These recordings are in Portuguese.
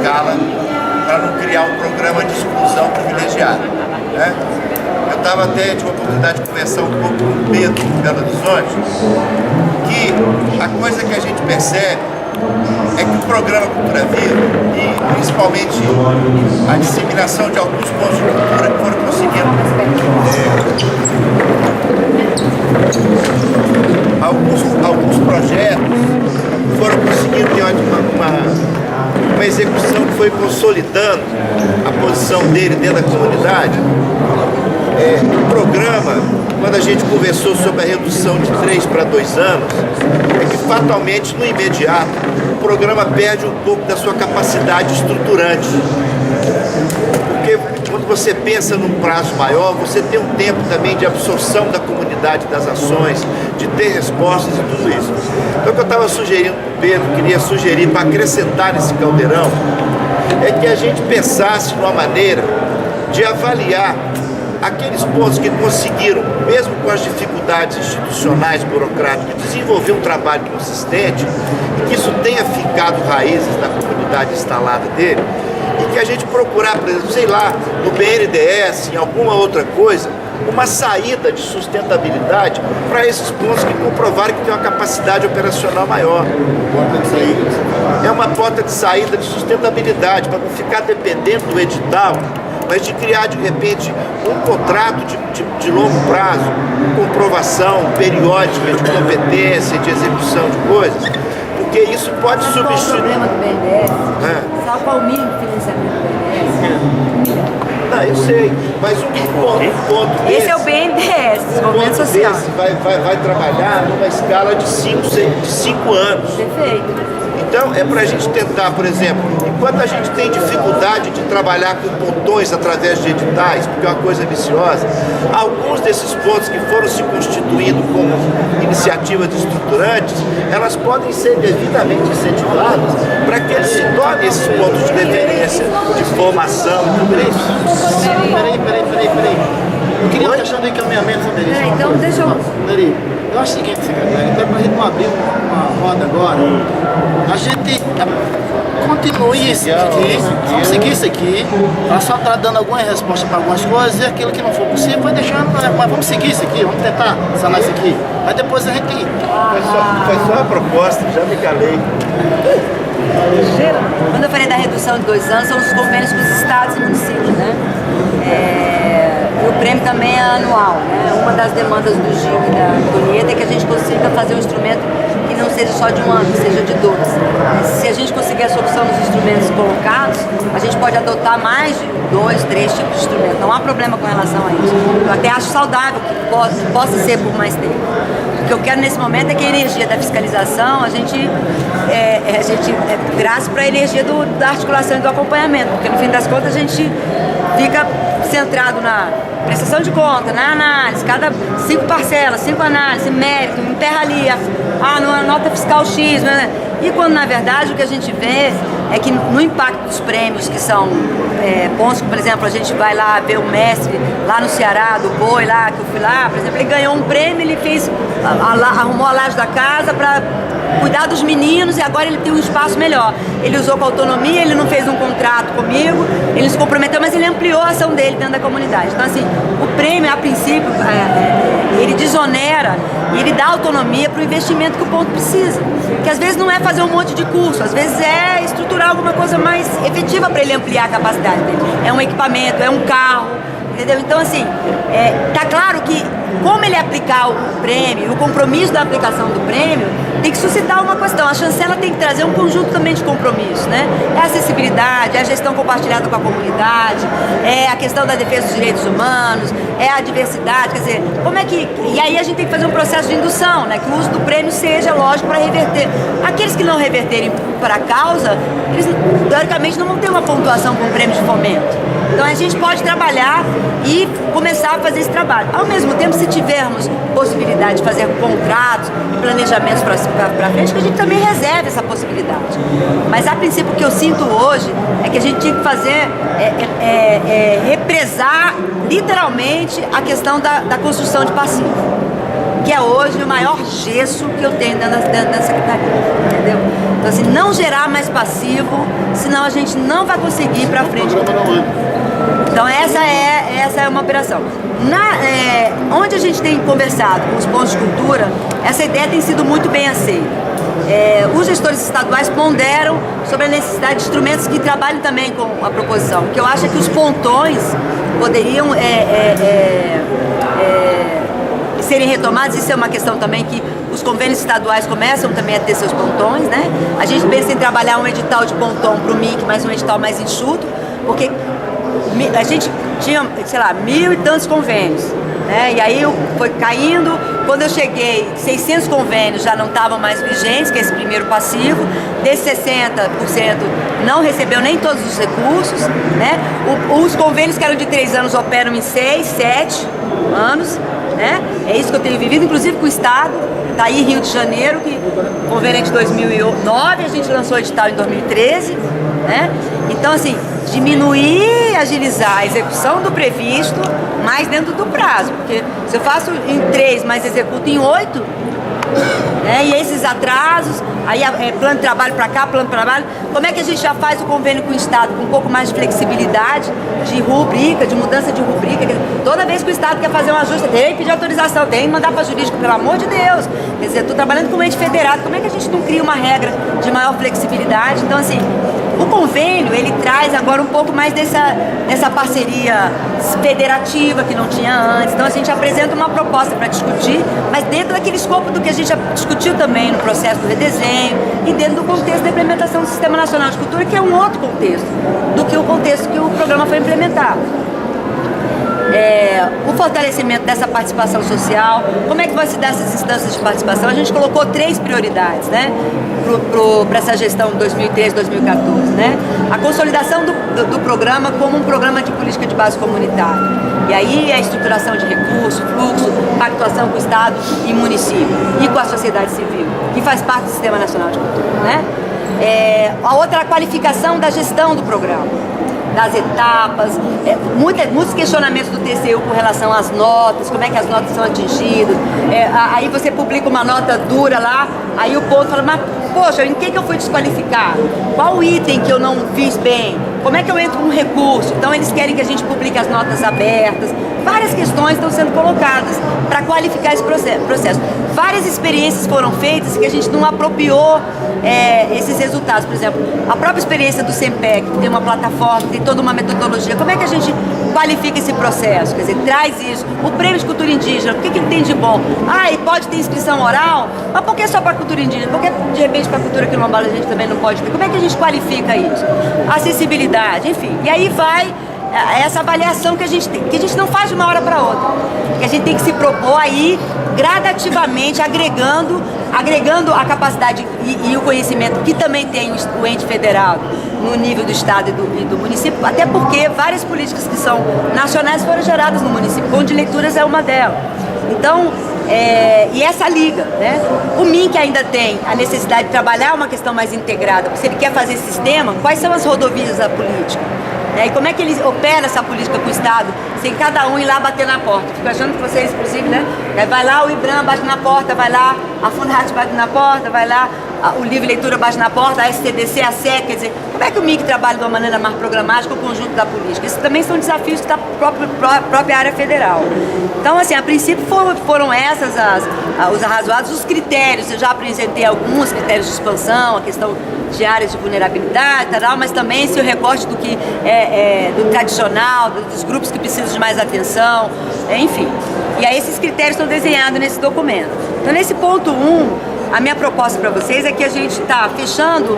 escala para não criar um programa de exclusão privilegiada, né? Eu tive a oportunidade de conversar um pouco com o Pedro de Belo Horizonte, que a coisa que a gente percebe é que o programa Cultura Viva e principalmente a disseminação de alguns pontos de cultura que foram conseguindo alguns projetos foram conseguindo ter uma execução que foi consolidando a posição dele dentro da comunidade. O programa, quando a gente conversou sobre a redução de 3 para 2 anos, é que fatalmente, no imediato, o programa perde um pouco da sua capacidade estruturante. Porque quando você pensa num prazo maior, você tem um tempo também de absorção da comunidade das ações, de ter respostas e tudo isso. Então o que eu estava sugerindo para o Pedro, queria sugerir para acrescentar nesse caldeirão, é que a gente pensasse numa maneira de avaliar aqueles pontos que conseguiram, mesmo com as dificuldades institucionais, burocráticas, desenvolver um trabalho consistente e que isso tenha ficado raízes na comunidade instalada dele, e que a gente procurar, por exemplo, sei lá, no BNDES, em alguma outra coisa, uma saída de sustentabilidade para esses pontos que comprovaram que tem uma capacidade operacional maior. É uma porta de saída de sustentabilidade, para não ficar dependendo do edital, mas de criar, de repente, um contrato de longo prazo, comprovação periódica de competência, de execução de coisas, porque isso pode substituir... Qual o problema do BNDES? Sabe qual o mínimo de financiamento do BNDES? Não, eu sei, mas um ponto desse... Esse é o BNDES, Desenvolvimento Social. Vai trabalhar numa escala de 5 anos. Perfeito. Então, é para a gente tentar, por exemplo, enquanto a gente tem dificuldade de trabalhar com pontões através de editais, porque é uma coisa viciosa, alguns desses pontos que foram se constituindo como iniciativas estruturantes, elas podem ser devidamente incentivadas para que eles se tornem esses pontos de referência, de formação e tudo isso. Peraí. Eu queria uma questão do encaminhamento, Neri. Então, deixa eu... Neri, eu acho o seguinte, secretário, então para a gente não abrir uma roda agora, a gente continue isso aqui, vamos seguir isso aqui, ela só está dando alguma resposta para algumas coisas e aquilo que não for possível vai deixando, mas vamos seguir isso aqui, vamos tentar sanar isso aqui, aí depois a gente... Foi só uma proposta, já me calei. Quando eu falei da redução de 2 anos, são os convênios com os estados e municípios, né? O prêmio também é anual, né? Uma das demandas do GIC e da Antonieta é que a gente consiga fazer um instrumento que não seja só de um ano, que seja de 2. Se a gente conseguir a solução dos instrumentos colocados, a gente pode adotar mais de 2, 3 tipos de instrumentos. Não há problema com relação a isso. Eu até acho saudável que possa ser por mais tempo. O que eu quero nesse momento é que a energia da fiscalização, a gente graças para a energia da articulação e do acompanhamento, porque no fim das contas a gente fica centrado na prestação de conta, na análise, cada 5 parcelas, 5 análises, mérito, emperra ali, numa nota fiscal X, né? E quando na verdade o que a gente vê é que no impacto dos prêmios, que são pontos que, por exemplo, a gente vai lá ver o mestre lá no Ceará, do boi lá, que eu fui lá, por exemplo, ele ganhou um prêmio, ele arrumou a laje da casa para cuidar dos meninos e agora ele tem um espaço melhor. Ele usou com autonomia, ele não fez um contrato comigo, ele se comprometeu, mas ele ampliou a ação dele dentro da comunidade. Então, assim, o prêmio, a princípio, ele desonera e ele dá autonomia para o investimento que o ponto precisa. Que às vezes não é fazer um monte de curso, às vezes é estruturar alguma coisa mais efetiva para ele ampliar a capacidade dele. É um equipamento, é um carro, entendeu? Então, assim, tá claro que como ele aplicar o prêmio, o compromisso da aplicação do prêmio, tem que suscitar uma questão. A chancela tem que trazer um conjunto também de compromissos, né? É a acessibilidade, é a gestão compartilhada com a comunidade, é a questão da defesa dos direitos humanos, é a diversidade, quer dizer, como é que... E aí a gente tem que fazer um processo de indução, né? Que o uso do prêmio seja, lógico, para reverter. Aqueles que não reverterem para a causa, eles, teoricamente, não vão ter uma pontuação com o prêmio de fomento. Então a gente pode trabalhar e começar a fazer esse trabalho. Ao mesmo tempo, se tivermos possibilidade de fazer contratos, planejamentos para frente, que a gente também reserve essa possibilidade. Mas a princípio o que eu sinto hoje é que a gente tinha que fazer, represar literalmente a questão da construção de passivo. que é hoje o maior gesso que eu tenho dentro da secretaria, entendeu? Então assim, não gerar mais passivo, senão a gente não vai conseguir ir para frente. Então essa é uma operação. Onde a gente tem conversado com os pontos de cultura, essa ideia tem sido muito bem aceita. Os gestores estaduais ponderam sobre a necessidade de instrumentos que trabalhem também com a proposição, que eu acho que os pontões poderiam serem retomados. Isso é uma questão também que os convênios estaduais começam também a ter seus pontões, né? A gente pensa em trabalhar um edital de pontão para o MIC, mas um edital mais enxuto, porque a gente tinha, sei lá, 1000 e tantos convênios, né? E aí foi caindo. Quando eu cheguei, 600 convênios já não estavam mais vigentes, que é esse primeiro passivo. Desses 60% não recebeu nem todos os recursos, né? Os convênios que eram de 3 anos operam em 6, 7 anos, né? É isso que eu tenho vivido, inclusive com o Estado. Está aí Rio de Janeiro, que o convênio é de 2009, a gente lançou o edital em 2013, né? Então, assim, diminuir, agilizar a execução do previsto, mas dentro do prazo, porque se eu faço em 3, mas executo em 8, né? E esses atrasos, aí plano de trabalho para cá, plano de trabalho, como é que a gente já faz o convênio com o Estado com um pouco mais de flexibilidade, de rubrica, de mudança de rubrica? Toda vez que o Estado quer fazer um ajuste, tem que pedir autorização, tem que mandar para jurídico, pelo amor de Deus. Quer dizer, estou trabalhando com um ente federado, como é que a gente não cria uma regra de maior flexibilidade? Então, assim, o convênio, ele traz agora um pouco mais dessa parceria federativa que não tinha antes. Então a gente apresenta uma proposta para discutir, mas dentro daquele escopo do que a gente já discutiu também no processo do redesenho e dentro do contexto da implementação do Sistema Nacional de Cultura, que é um outro contexto do que o contexto que o programa foi implementado. O fortalecimento dessa participação social, como é que vai se dar essas instâncias de participação? A gente colocou 3 prioridades, né, para essa gestão 2013-2014, né? A consolidação do programa como um programa de política de base comunitária. E aí a estruturação de recursos, fluxo, pactuação com o Estado e município e com a sociedade civil, que faz parte do Sistema Nacional de Cultura, né? A outra é a qualificação da gestão do programa, das etapas, muitos questionamentos do TCU com relação às notas, como é que as notas são atingidas. Aí você publica uma nota dura lá, aí o povo fala, mas poxa, em que eu fui desqualificar? Qual item que eu não fiz bem? Como é que eu entro com um recurso? Então eles querem que a gente publique as notas abertas. Várias questões estão sendo colocadas para qualificar esse processo. Várias experiências foram feitas que a gente não apropriou esses resultados. Por exemplo, a própria experiência do SEMPEC, que tem uma plataforma, tem toda uma metodologia. Como é que a gente qualifica esse processo? Quer dizer, traz isso. O prêmio de cultura indígena, o que ele tem de bom? E pode ter inscrição oral? Mas por que só para a cultura indígena? Por que de repente para a cultura quilombola a gente também não pode ter? Como é que a gente qualifica isso? Acessibilidade, enfim. E aí vai essa avaliação que a gente tem, que a gente não faz de uma hora para outra, que a gente tem que se propor aí gradativamente, agregando a capacidade e o conhecimento que também tem o ente federal no nível do estado e do município, até porque várias políticas que são nacionais foram geradas no município, o Ponto de Leituras é uma delas. Então, e essa liga, né? O MINC ainda tem a necessidade de trabalhar uma questão mais integrada, porque se ele quer fazer esse sistema, quais são as rodovias da política? E como é que ele opera essa política com o Estado, sem cada um ir lá bater na porta? Fico achando que vocês, inclusive, né? Vai lá o IBRAM bate na porta, vai lá a Funhat bate na porta, vai lá o Livre Leitura bate na porta, a STDC, a SEC, quer dizer, como é que o MIC trabalha de uma maneira mais programática o conjunto da política? Isso também são desafios da própria área federal. Então, assim, a princípio foram essas os arrazoados, os critérios, eu já apresentei alguns critérios de expansão, a questão de áreas de vulnerabilidade, tal, mas também se o recorte do que do tradicional, dos grupos que precisam de mais atenção, enfim. E aí esses critérios estão desenhados nesse documento. Então, nesse ponto 1, a minha proposta para vocês é que a gente está fechando,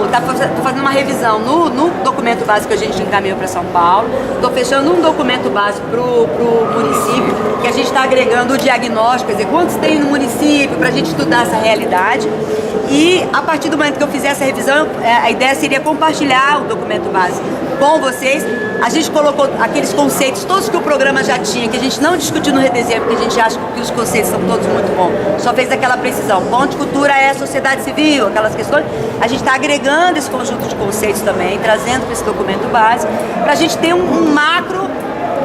estou fazendo uma revisão no documento básico que a gente encaminhou para São Paulo, estou fechando um documento básico para o município, que a gente está agregando o diagnóstico, quer dizer, quantos tem no município, para a gente estudar essa realidade. E a partir do momento que eu fizer essa revisão, a ideia seria compartilhar o documento básico com vocês. A gente colocou aqueles conceitos, todos que o programa já tinha, que a gente não discutiu no redesenho, porque a gente acha que os conceitos são todos muito bons. Só fez aquela precisão. Ponto de cultura é sociedade civil, aquelas questões. A gente está agregando esse conjunto de conceitos também, trazendo para esse documento básico, para a gente ter um macro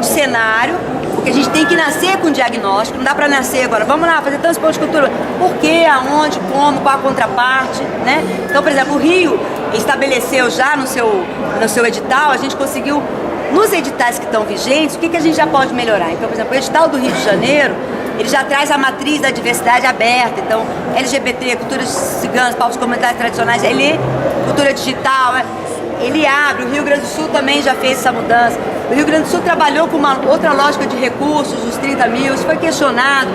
cenário, porque que a gente tem que nascer com diagnóstico, não dá para nascer agora, vamos lá, fazer tantos pontos de cultura, por quê, aonde, como, qual a contraparte, né? Então, por exemplo, o Rio estabeleceu já no seu edital, a gente conseguiu, nos editais que estão vigentes, o que a gente já pode melhorar? Então, por exemplo, o edital do Rio de Janeiro, ele já traz a matriz da diversidade aberta, então LGBT, culturas ciganas, povos comunitários tradicionais, cultura digital, ele abre. O Rio Grande do Sul também já fez essa mudança. O Rio Grande do Sul trabalhou com uma outra lógica de recursos, os 30 mil, isso foi questionado,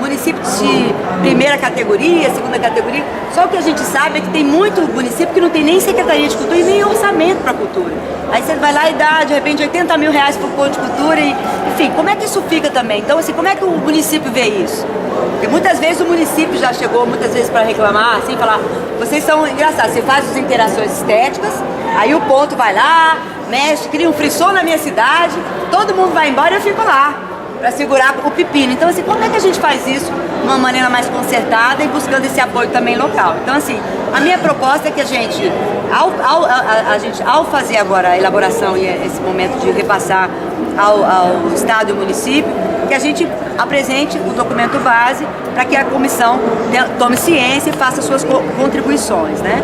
município de primeira categoria, segunda categoria. Só o que a gente sabe é que tem muito município que não tem nem Secretaria de Cultura e nem orçamento para cultura. Aí você vai lá e dá, de repente, 80 mil reais para o ponto de cultura e, enfim, como é que isso fica também? Então, assim, como é que o município vê isso? Porque muitas vezes o município já chegou, muitas vezes para reclamar, assim, falar, vocês são engraçados, você faz as interações estéticas, aí o ponto vai lá, mexe, cria um frisson na minha cidade, todo mundo vai embora e eu fico lá para segurar o pepino. Então, assim, como é que a gente faz isso de uma maneira mais concertada e buscando esse apoio também local? Então, assim, a minha proposta é que a gente, ao fazer agora a elaboração e esse momento de repassar ao Estado e ao município, que a gente apresente o documento base para que a comissão tome ciência e faça suas contribuições, né?